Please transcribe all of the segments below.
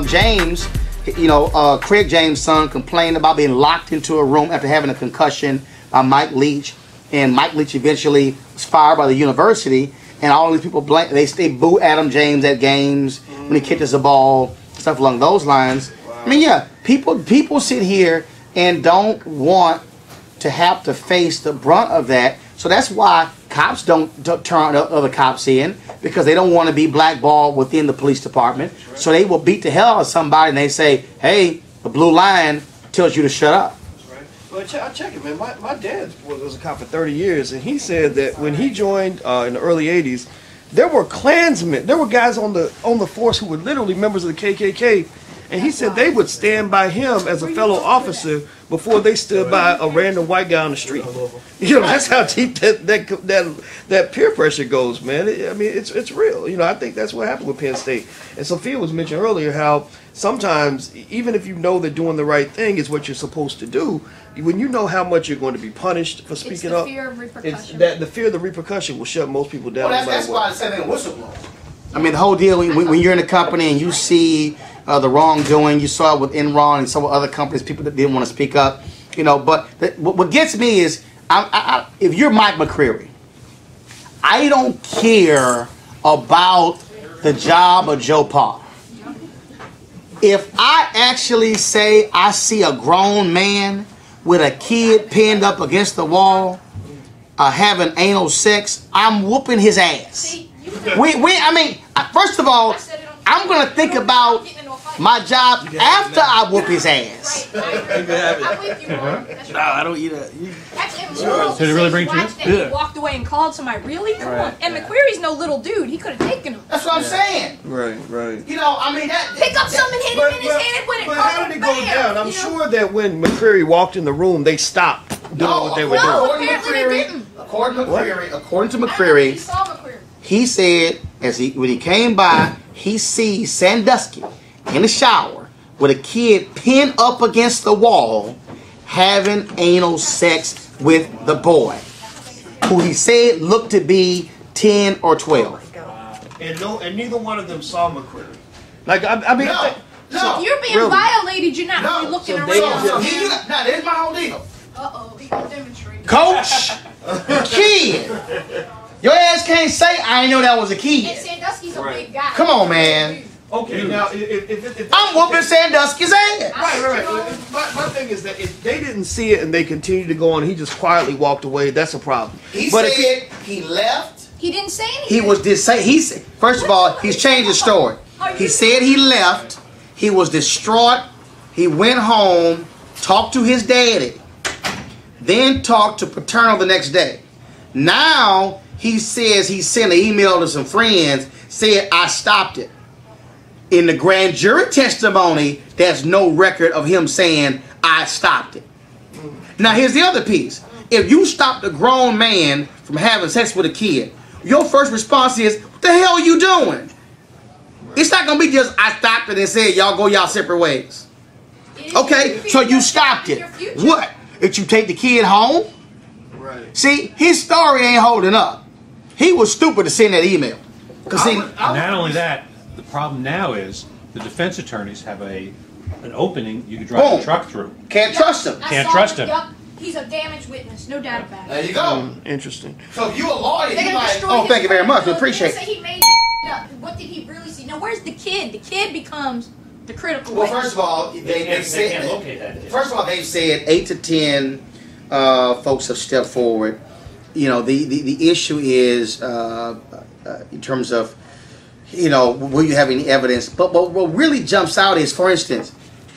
James, you know, Craig James' son, complained about being locked into a room after having a concussion by Mike Leach, and Mike Leach eventually was fired by the university. And all these people they boo Adam James at games when he catches the ball, stuff along those lines. Wow. I mean, yeah, people sit here and don't want to have to face the brunt of that. So that's why cops don't turn other cops in, because they don't want to be blackballed within the police department. Right. So they will beat the hell out of somebody and they say, hey, the blue line tells you to shut up. Well, I'll check it, man. My dad was a cop for 30 years, and he said that when he joined in the early 80s, there were Klansmen. There were guys on the force who were literally members of the KKK, and he said they would stand by him as a fellow officer before they stood by a random white guy on the street. You know, that's how deep that peer pressure goes, man. I mean, it's real. You know, I think that's what happened with Penn State. And Sophia was mentioning earlier how sometimes, even if you know that doing the right thing is what you're supposed to do, when you know how much you're going to be punished for speaking up, fear of repercussion. The fear of the repercussion will shut most people down. Well, that's why I said a whistleblower. I mean, the whole deal, when you're in a company and you see the wrongdoing, you saw it with Enron and some other companies, people that didn't want to speak up, you know. But what gets me is, if you're Mike McCreary, I don't care about the job of Joe Paul. If I actually say I see a grown man with a kid pinned up against the wall, having anal sex, I'm whooping his ass. I mean, first of all, I'm going to think about my job after I whoop his ass. I'm with you, Mark. No, I don't eat that. Did it really bring to you? He walked away and called somebody. Really? Come on. And McQuarrie's no little dude. He could have taken him. That's what I'm saying. Right. You know, I mean, pick up something, hit him in his head with it. But how did it go down? I'm sure that when McCreary walked in the room, they stopped doing what they were doing. According to McCreary, he said when he came by, he sees Sandusky in the shower with a kid pinned up against the wall having anal sex with the boy, who he said looked to be 10 or 12. And neither one of them saw McCreary. Like, I mean, no. So if you're being violated, you're not really looking around. Now, there's my whole deal. Uh-oh, he gonna demonstrate. Coach, kid. Your ass can't say I didn't know that was a kid. And Sandusky's a big guy. Come on, man. Okay, now if I'm whooping Sandusky's ass. Right. My thing is that if they didn't see it and they continued to go on, he just quietly walked away. That's a problem. He said he left. He didn't say anything. First of all, he's changed his story. He said he left. He was distraught. He went home, talked to his daddy, then talked to Paternal the next day. Now he says he sent an email to some friends, said I stopped it. In the grand jury testimony, there's no record of him saying I stopped it. Now here's the other piece. If you stopped a grown man from having sex with a kid, your first response is, what the hell are you doing? It's not going to be just, I stopped it and said, y'all go y'all separate ways. Okay, so you stopped it. What? Did you take the kid home? Right. See, his story ain't holding up. He was stupid to send that email. Not only that, the problem now is the defense attorneys have an opening you can drive the truck through. Can't trust him. Can't trust him. He's a damaged witness, no doubt about it. There you go. Interesting. So if you a lawyer, you like, oh, thank you very much. We appreciate it. He made up. What did he really see? Now, where's the kid? The kid becomes the critical witness. Well, first of all, they said 8 to 10 folks have stepped forward. You know, the issue is in terms of, you know, will you have any evidence? But what really jumps out is, for instance,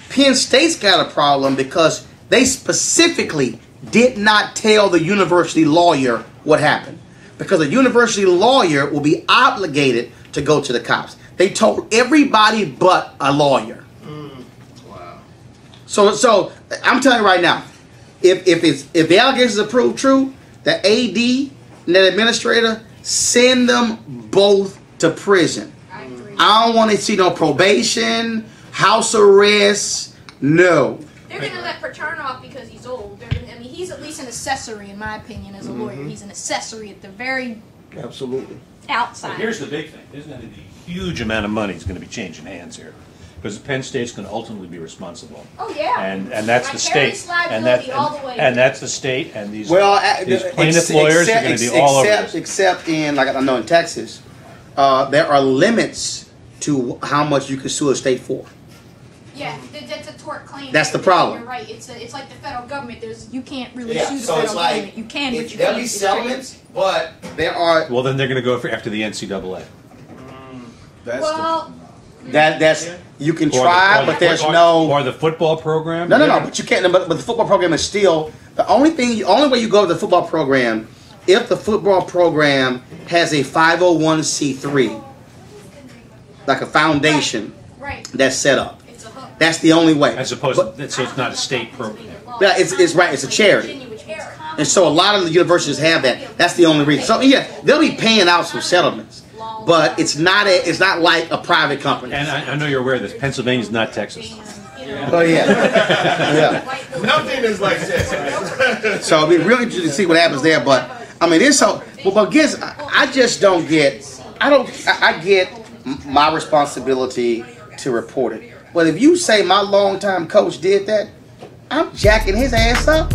Penn State's got a problem because they specifically did not tell the university lawyer what happened. Because a university lawyer will be obligated to go to the cops. They told everybody but a lawyer. Wow. So I'm telling you right now, if the allegations are proved true, the AD and the administrator, send them both to prison. I don't want to see no probation, house arrest, no. They're going to let Paternal off because he's old. I mean, he's at least an accessory, in my opinion, as a lawyer. He's an accessory at the very... Absolutely. outside. Well, here's the big thing. There's going to be a huge amount of money is going to be changing hands here. Because Penn State's going to ultimately be responsible. Oh yeah. And that's the state. And that's the state, and these plaintiff lawyers are going to be all over this. Except in, like I know in Texas, there are limits to how much you can sue a state for. Yeah, that's a tort claim. That's the problem. You're right. It's like the federal government. You can't really Yeah, sue the so federal it's like, government. You can, but you there'll can't. be settlements, but there are. Well, then they're going to go after the NCAA. That's you can try, but there's no. Or the football program. No, but you can't. But the football program is still the only way you go to the football program if the football program has a 501c3, like a foundation that's set up. That's the only way. As opposed to, so it's not a state program. Yeah, it's right. It's a charity, and so a lot of the universities have that. That's the only reason. So yeah, they'll be paying out some settlements, but it's not like a private company. And I know you're aware of this. Pennsylvania's not Texas. Oh yeah, yeah. Nothing is like this. So it'll be really interesting to see what happens there. But I mean, it's so. But again, I just don't get. I get my responsibility to report it. But if you say my longtime coach did that, I'm jacking his ass up.